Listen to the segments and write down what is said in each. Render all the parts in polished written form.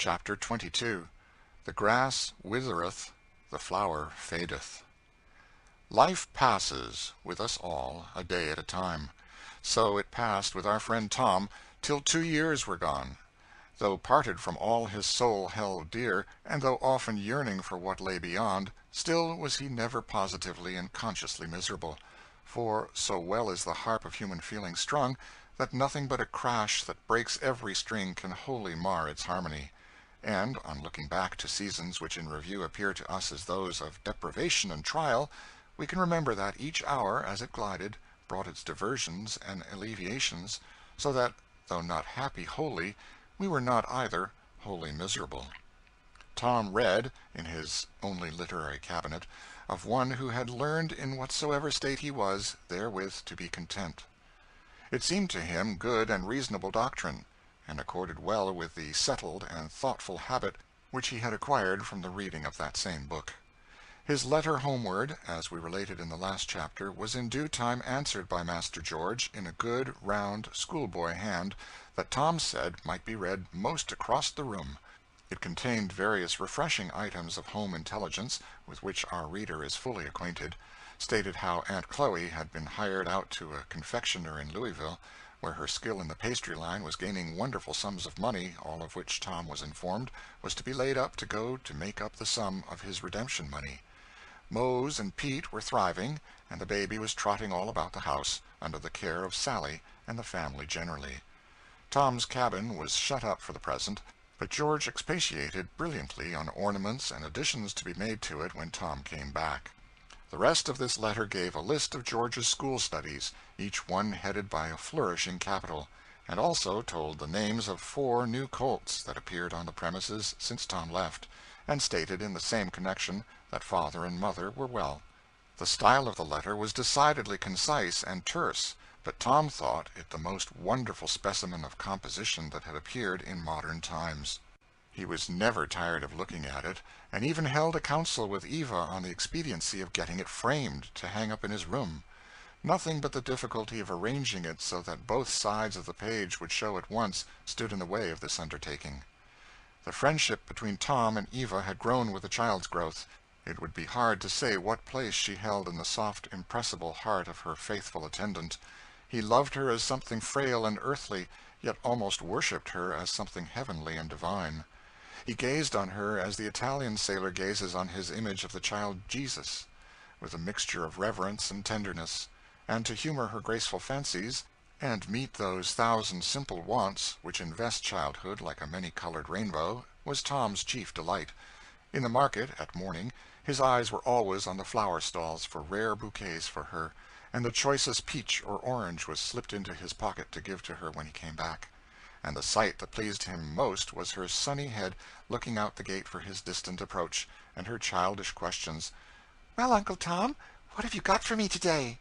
Chapter 22. The grass withereth, the flower fadeth. Life passes, with us all, a day at a time. So it passed with our friend Tom, till 2 years were gone. Though parted from all his soul held dear, and though often yearning for what lay beyond, still was he never positively and consciously miserable. For so well is the harp of human feeling strung, that nothing but a crash that breaks every string can wholly mar its harmony. And, on looking back to seasons which in review appear to us as those of deprivation and trial, we can remember that each hour, as it glided, brought its diversions and alleviations, so that, though not happy wholly, we were not either wholly miserable. Tom read, in his only literary cabinet, of one who had learned in whatsoever state he was, therewith to be content. It seemed to him good and reasonable doctrine, and accorded well with the settled and thoughtful habit which he had acquired from the reading of that same book. His letter homeward, as we related in the last chapter, was in due time answered by Master George in a good, round, schoolboy hand, that Tom said might be read most across the room. It contained various refreshing items of home intelligence, with which our reader is fully acquainted, stated how Aunt Chloe had been hired out to a confectioner in Louisville, where her skill in the pastry line was gaining wonderful sums of money, all of which, Tom was informed, was to be laid up to go to make up the sum of his redemption money. Mose and Pete were thriving, and the baby was trotting all about the house, under the care of Sally and the family generally. Tom's cabin was shut up for the present, but George expatiated brilliantly on ornaments and additions to be made to it when Tom came back. The rest of this letter gave a list of George's school studies, each one headed by a flourishing capital, and also told the names of 4 new colts that appeared on the premises since Tom left, and stated in the same connection that father and mother were well. The style of the letter was decidedly concise and terse, but Tom thought it the most wonderful specimen of composition that had appeared in modern times. He was never tired of looking at it, and even held a council with Eva on the expediency of getting it framed to hang up in his room. Nothing but the difficulty of arranging it so that both sides of the page would show at once stood in the way of this undertaking. The friendship between Tom and Eva had grown with a child's growth. It would be hard to say what place she held in the soft, impressible heart of her faithful attendant. He loved her as something frail and earthly, yet almost worshipped her as something heavenly and divine. He gazed on her as the Italian sailor gazes on his image of the child Jesus, with a mixture of reverence and tenderness, and to humor her graceful fancies, and meet those thousand simple wants which invest childhood like a many-colored rainbow, was Tom's chief delight. In the market, at morning, his eyes were always on the flower stalls for rare bouquets for her, and the choicest peach or orange was slipped into his pocket to give to her when he came back. And the sight that pleased him most was her sunny head looking out the gate for his distant approach, and her childish questions, "Well, Uncle Tom, what have you got for me today?"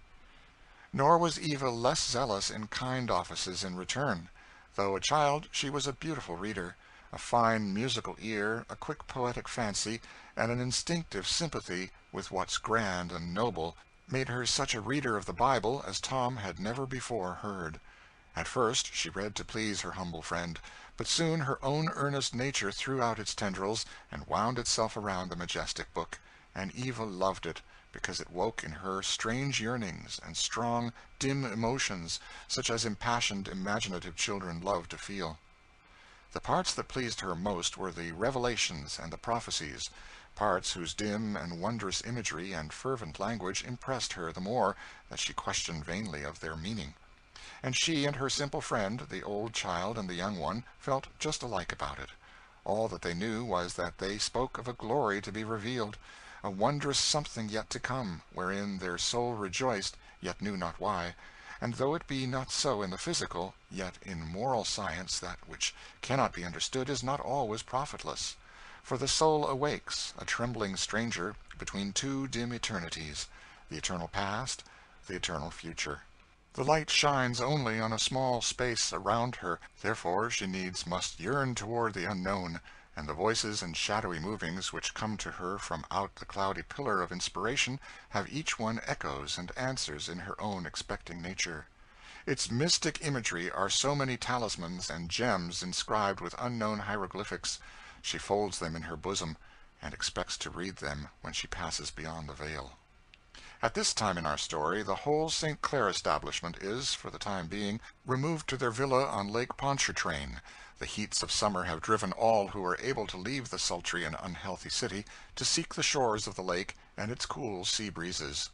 Nor was Eva less zealous in kind offices in return. Though a child, she was a beautiful reader. A fine musical ear, a quick poetic fancy, and an instinctive sympathy with what's grand and noble, made her such a reader of the Bible as Tom had never before heard. At first she read to please her humble friend, but soon her own earnest nature threw out its tendrils and wound itself around the majestic book, and Eva loved it, because it woke in her strange yearnings and strong, dim emotions, such as impassioned, imaginative children love to feel. The parts that pleased her most were the revelations and the prophecies, parts whose dim and wondrous imagery and fervent language impressed her the more that she questioned vainly of their meaning. And she and her simple friend, the old child and the young one, felt just alike about it. All that they knew was that they spoke of a glory to be revealed, a wondrous something yet to come, wherein their soul rejoiced, yet knew not why. And though it be not so in the physical, yet in moral science that which cannot be understood is not always profitless. For the soul awakes, a trembling stranger, between 2 dim eternities, the eternal past, the eternal future. The light shines only on a small space around her, therefore she needs must yearn toward the unknown, and the voices and shadowy movings which come to her from out the cloudy pillar of inspiration have each one echoes and answers in her own expecting nature. Its mystic imagery are so many talismans and gems inscribed with unknown hieroglyphics. She folds them in her bosom, and expects to read them when she passes beyond the veil. At this time in our story, the whole St. Clare establishment is, for the time being, removed to their villa on Lake Pontchartrain. The heats of summer have driven all who are able to leave the sultry and unhealthy city to seek the shores of the lake and its cool sea breezes.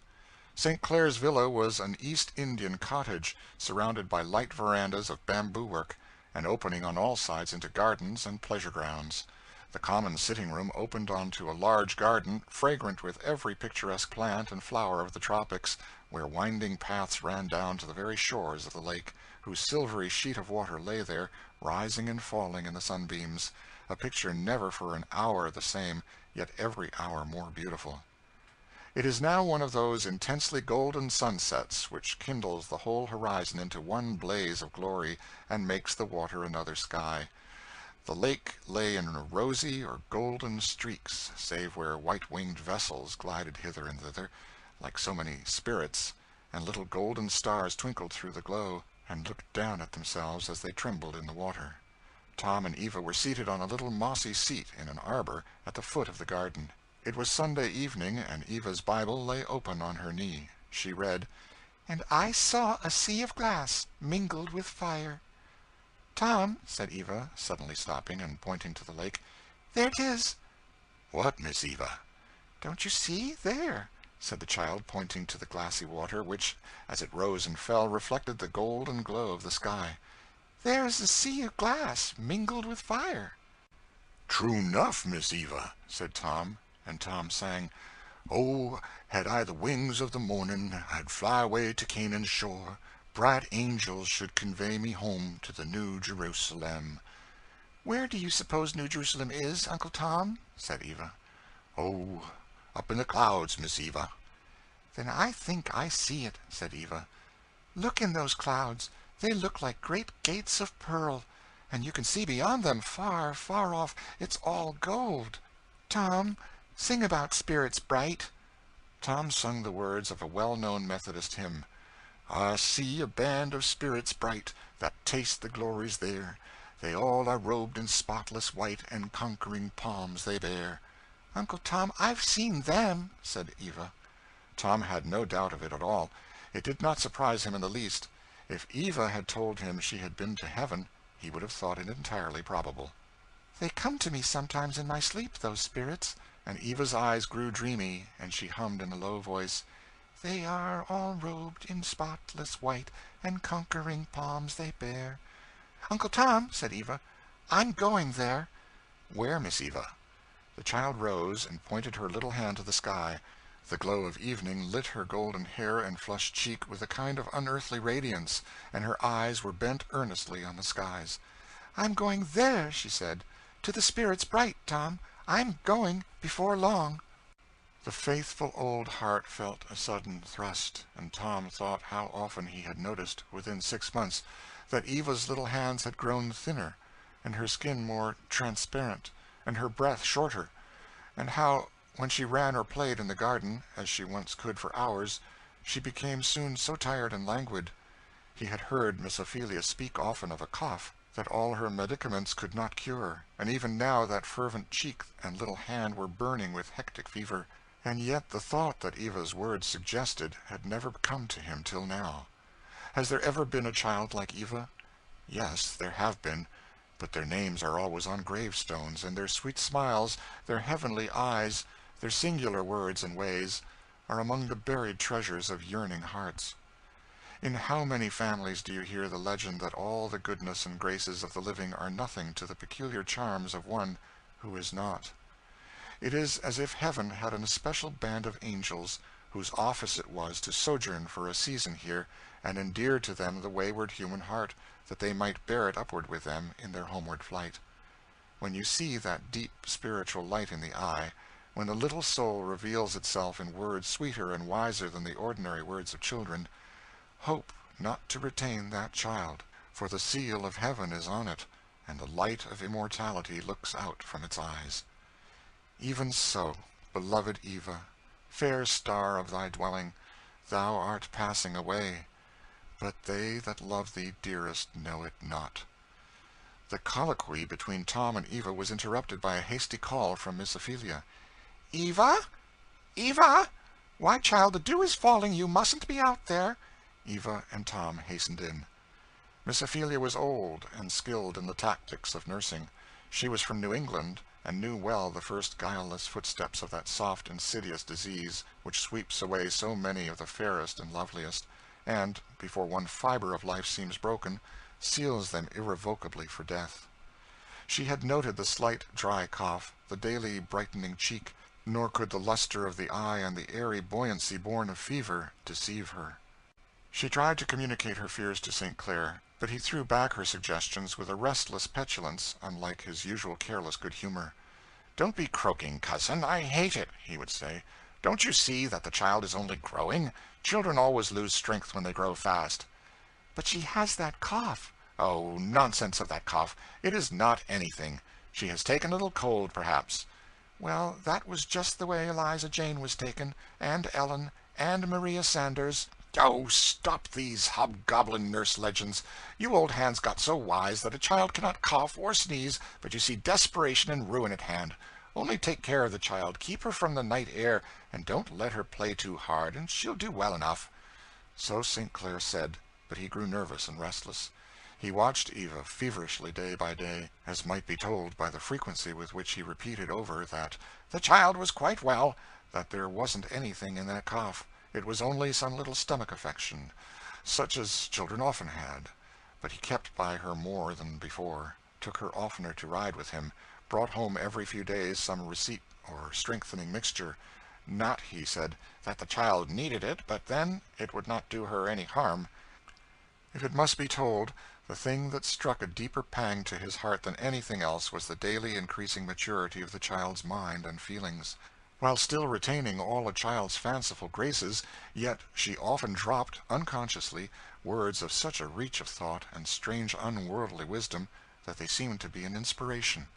St. Clare's villa was an East Indian cottage, surrounded by light verandas of bamboo work, and opening on all sides into gardens and pleasure grounds. The common sitting-room opened onto a large garden, fragrant with every picturesque plant and flower of the tropics, where winding paths ran down to the very shores of the lake, whose silvery sheet of water lay there, rising and falling in the sunbeams, a picture never for an hour the same, yet every hour more beautiful. It is now one of those intensely golden sunsets which kindles the whole horizon into one blaze of glory, and makes the water another sky. The lake lay in rosy or golden streaks, save where white-winged vessels glided hither and thither, like so many spirits, and little golden stars twinkled through the glow, and looked down at themselves as they trembled in the water. Tom and Eva were seated on a little mossy seat in an arbor at the foot of the garden. It was Sunday evening, and Eva's Bible lay open on her knee. She read, "And I saw a sea of glass mingled with fire." "Tom," said Eva, suddenly stopping and pointing to the lake, "there it is." "What, Miss Eva?" "Don't you see? There," said the child, pointing to the glassy water, which, as it rose and fell, reflected the golden glow of the sky. "There is a sea of glass mingled with fire." "True 'nough, Miss Eva," said Tom, and Tom sang, "Oh, had I the wings of the morning, I'd fly away to Canaan's shore. Bright angels should convey me home to the New Jerusalem." "Where do you suppose New Jerusalem is, Uncle Tom?" said Eva. "Oh, up in the clouds, Miss Eva." "Then I think I see it," said Eva. "Look in those clouds. They look like great gates of pearl, and you can see beyond them, far, far off. It's all gold. Tom, sing about spirits bright." Tom sung the words of a well-known Methodist hymn: "I see a band of spirits bright that taste the glories there. They all are robed in spotless white, and conquering palms they bear." "Uncle Tom, I've seen them," said Eva. Tom had no doubt of it at all. It did not surprise him in the least. If Eva had told him she had been to heaven, he would have thought it entirely probable. "They come to me sometimes in my sleep, those spirits," and Eva's eyes grew dreamy, and she hummed in a low voice, "They are all robed in spotless white, and conquering palms they bear." "Uncle Tom," said Eva, "I'm going there." "Where, Miss Eva?" The child rose and pointed her little hand to the sky. The glow of evening lit her golden hair and flushed cheek with a kind of unearthly radiance, and her eyes were bent earnestly on the skies. "I'm going there," she said, "to the spirits bright, Tom. I'm going before long." The faithful old heart felt a sudden thrust, and Tom thought how often he had noticed, within 6 months, that Eva's little hands had grown thinner, and her skin more transparent, and her breath shorter, and how, when she ran or played in the garden, as she once could for hours, she became soon so tired and languid. He had heard Miss Ophelia speak often of a cough that all her medicaments could not cure, and even now that fervent cheek and little hand were burning with hectic fever, and yet the thought that Eva's words suggested had never come to him till now. Has there ever been a child like Eva? Yes, there have been, but their names are always on gravestones, and their sweet smiles, their heavenly eyes, their singular words and ways, are among the buried treasures of yearning hearts. In how many families do you hear the legend that all the goodness and graces of the living are nothing to the peculiar charms of one who is not? It is as if heaven had an especial band of angels, whose office it was to sojourn for a season here, and endear to them the wayward human heart, that they might bear it upward with them in their homeward flight. When you see that deep spiritual light in the eye, when the little soul reveals itself in words sweeter and wiser than the ordinary words of children, hope not to retain that child, for the seal of heaven is on it, and the light of immortality looks out from its eyes. Even so, beloved Eva, fair star of thy dwelling, thou art passing away, but they that love thee dearest know it not. The colloquy between Tom and Eva was interrupted by a hasty call from Miss Ophelia. "Eva? Eva! Why, child, the dew is falling. You mustn't be out there." Eva and Tom hastened in. Miss Ophelia was old and skilled in the tactics of nursing. She was from New England, and knew well the first guileless footsteps of that soft, insidious disease which sweeps away so many of the fairest and loveliest, and, before one fibre of life seems broken, seals them irrevocably for death. She had noted the slight dry cough, the daily brightening cheek, nor could the luster of the eye and the airy buoyancy born of fever deceive her. She tried to communicate her fears to St. Clare, but he threw back her suggestions with a restless petulance unlike his usual careless good humor. "Don't be croaking, cousin. I hate it," he would say. "Don't you see that the child is only growing? Children always lose strength when they grow fast." "But she has that cough." "Oh, nonsense of that cough. It is not anything. She has taken a little cold, perhaps." "Well, that was just the way Eliza Jane was taken, and Ellen, and Maria Sanders." "Oh, stop these hobgoblin nurse legends. You old hands got so wise that a child cannot cough or sneeze but you see desperation and ruin at hand. Only take care of the child, keep her from the night air, and don't let her play too hard, and she'll do well enough." So St. Clare said, but he grew nervous and restless. He watched Eva feverishly day by day, as might be told by the frequency with which he repeated over that the child was quite well, that there wasn't anything in that cough. It was only some little stomach affection, such as children often had. But he kept by her more than before, took her oftener to ride with him, brought home every few days some receipt or strengthening mixture. Not, he said, that the child needed it, but then it would not do her any harm. If it must be told, the thing that struck a deeper pang to his heart than anything else was the daily increasing maturity of the child's mind and feelings. While still retaining all a child's fanciful graces, yet she often dropped, unconsciously, words of such a reach of thought and strange unworldly wisdom that they seemed to be an inspiration.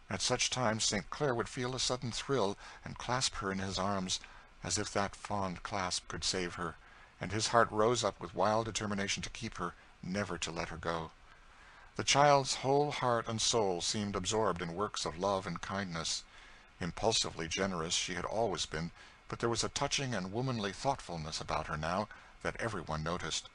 At such times St. Clare would feel a sudden thrill and clasp her in his arms, as if that fond clasp could save her, and his heart rose up with wild determination to keep her, never to let her go. The child's whole heart and soul seemed absorbed in works of love and kindness. Impulsively generous she had always been, but there was a touching and womanly thoughtfulness about her now that everyone noticed.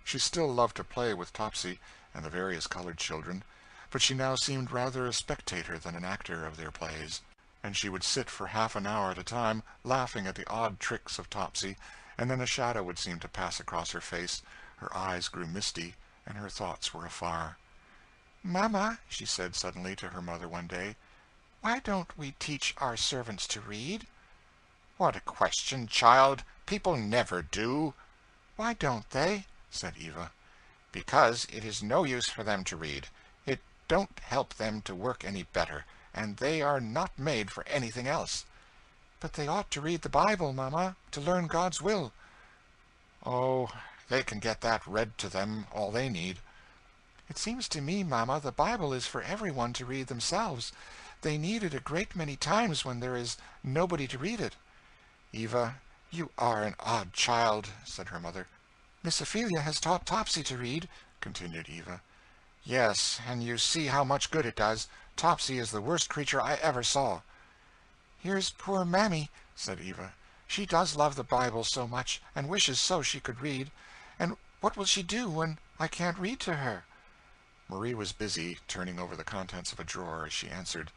She still loved to play with Topsy and the various colored children, but she now seemed rather a spectator than an actor of their plays, and she would sit for half an hour at a time laughing at the odd tricks of Topsy, and then a shadow would seem to pass across her face, her eyes grew misty, and her thoughts were afar. "Mamma," she said suddenly to her mother one day, "why don't we teach our servants to read?" "What a question, child! People never do." "Why don't they?" said Eva. "Because it is no use for them to read. It don't help them to work any better, and they are not made for anything else." "But they ought to read the Bible, Mamma, to learn God's will." "Oh, they can get that read to them all they need." "It seems to me, Mamma, the Bible is for everyone to read themselves. They need it a great many times when there is nobody to read it." "Eva, you are an odd child," said her mother. "Miss Ophelia has taught Topsy to read," continued Eva. "Yes, and you see how much good it does. Topsy is the worst creature I ever saw." "Here's poor Mammy," said Eva. "She does love the Bible so much, and wishes so she could read. And what will she do when I can't read to her?" Marie was busy, turning over the contents of a drawer as she answered,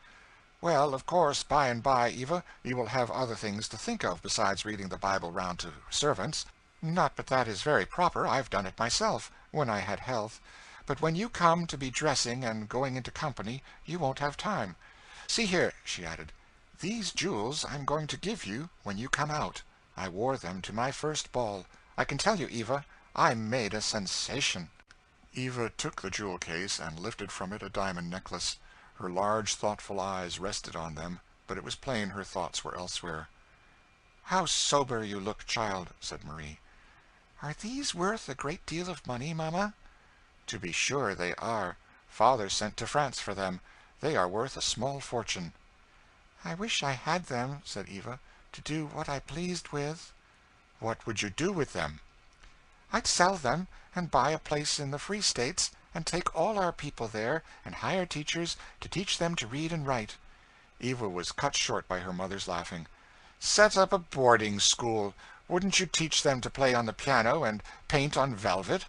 "Well, of course, by and by, Eva, you will have other things to think of besides reading the Bible round to servants. Not but that is very proper. I've done it myself, when I had health. But when you come to be dressing and going into company, you won't have time. See here," she added, "these jewels I'm going to give you when you come out. I wore them to my first ball. I can tell you, Eva, I made a sensation." Eva took the jewel case and lifted from it a diamond necklace. Her large, thoughtful eyes rested on them, but it was plain her thoughts were elsewhere. "How sober you look, child," said Marie. "Are these worth a great deal of money, Mamma?" "To be sure they are. Father sent to France for them. They are worth a small fortune." "I wish I had them," said Eva, "to do what I pleased with." "What would you do with them?" "I'd sell them, and buy a place in the Free States, and take all our people there, and hire teachers to teach them to read and write." Eva was cut short by her mother's laughing. "Set up a boarding school! Wouldn't you teach them to play on the piano and paint on velvet?"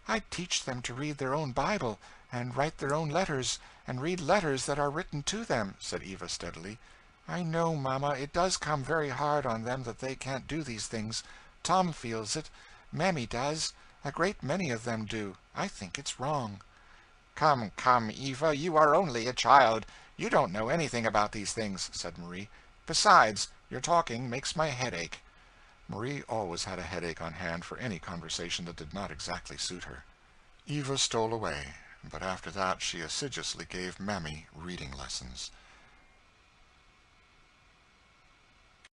"I'd teach them to read their own Bible, and write their own letters, and read letters that are written to them," said Eva steadily. "I know, mamma, it does come very hard on them that they can't do these things. Tom feels it. Mammy does. A great many of them do. I think it's wrong." "Come, come, Eva, you are only a child. You don't know anything about these things," said Marie. "Besides, your talking makes my head ache." Marie always had a headache on hand for any conversation that did not exactly suit her. Eva stole away, but after that she assiduously gave Mammy reading lessons.